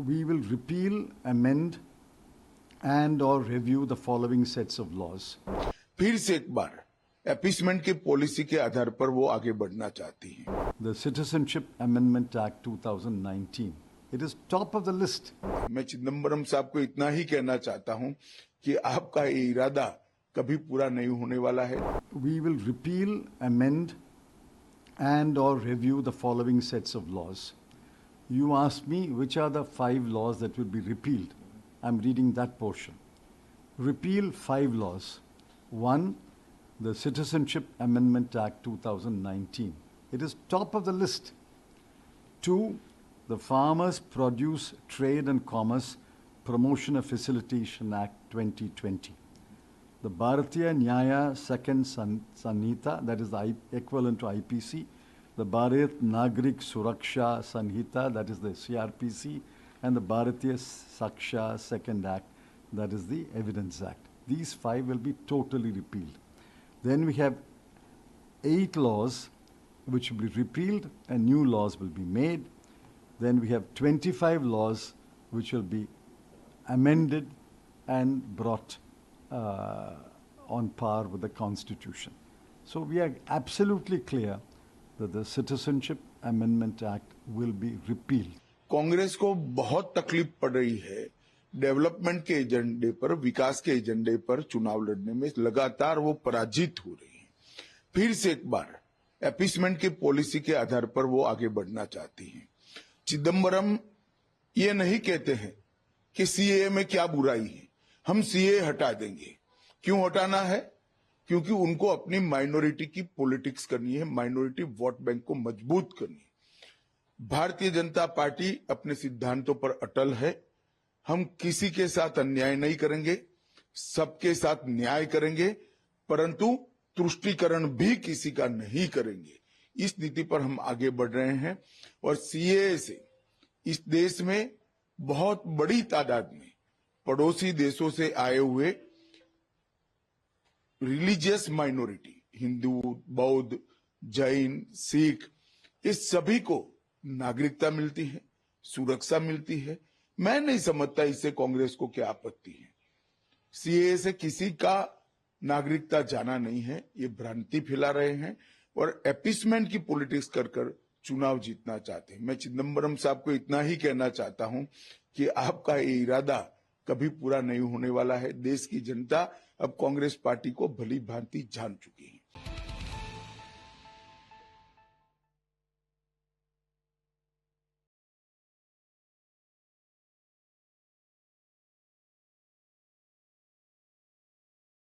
We will repeal, amend, and or review the following sets of laws. फिर से एक बार appeasement की policy के आधार पर वो आगे बढ़ना चाहती हैं। The Citizenship Amendment Act 2019. It is top of the list. मैं चिदम्बरम साहब को इतना ही कहना चाहता हूं कि आपका ये इरादा कभी पूरा नहीं होने वाला है। We will repeal, amend, and or review the following sets of laws. You asked me which are the 5 laws that will be repealed. I'm reading that portion. Repeal 5 laws. 1, the Citizenship Amendment Act 2019. It is top of the list. 2, the Farmers Produce Trade and Commerce Promotion and Facilitation Act 2020. The Bharatiya Nyaya Second Sanhita, that is the equivalent to IPC, the Bharat Nagrik Suraksha Sanhita, that is the CRPC, and the Bharatiya Saksha Second Act, that is the Evidence Act. These 5 will be totally repealed. Then we have 8 laws which will be repealed and new laws will be made. Then we have 25 laws which will be amended and brought on par with the Constitution. So we are absolutely clear that the Citizenship Amendment Act will be repealed. Congress को बहुत तकलीफ पड़ रही है development के एजेंडे पर, विकास के एजेंडे पर चुनाव लड़ने में लगातार वो पराजित हो रही है। फिर से एक बार अपीसमेंट की पॉलिसी के आधार पर वो आगे बढ़ना चाहती हैं। चिदम्बरम ये नहीं कहते हैं कि सीएए में क्या बुराई है, हम सीएए हटा देंगे। क्यों हटाना है? क्योंकि उनको अपनी माइनॉरिटी की पॉलिटिक्स करनी है, माइनॉरिटी वोट बैंक को मजबूत करनी है। भारतीय जनता पार्टी अपने सिद्धांतों पर अटल है। हम किसी के साथ अन्याय नहीं करेंगे, सबके साथ न्याय करेंगे, परंतु तुष्टीकरण भी किसी का नहीं करेंगे। इस नीति पर हम आगे बढ़ रहे हैं और सीएए से इस देश में बहुत बड़ी तादाद में पड़ोसी देशों से आए हुए रिलीजियस माइनॉरिटी, हिंदू, बौद्ध, जैन, सिख, इस सभी को नागरिकता मिलती है, सुरक्षा मिलती है। मैं नहीं समझता इससे कांग्रेस को क्या आपत्ति है। सीएए से किसी का नागरिकता जाना नहीं है, ये भ्रांति फैला रहे हैं और अपीसमेंट की पॉलिटिक्स कर कर चुनाव जीतना चाहते हैं। मैं चिदम्बरम साहब को इतना ही कहना चाहता हूं कि आपका ये इरादा कभी पूरा नहीं होने वाला है। देश की जनता अब कांग्रेस पार्टी को भली भांति जान चुकी है।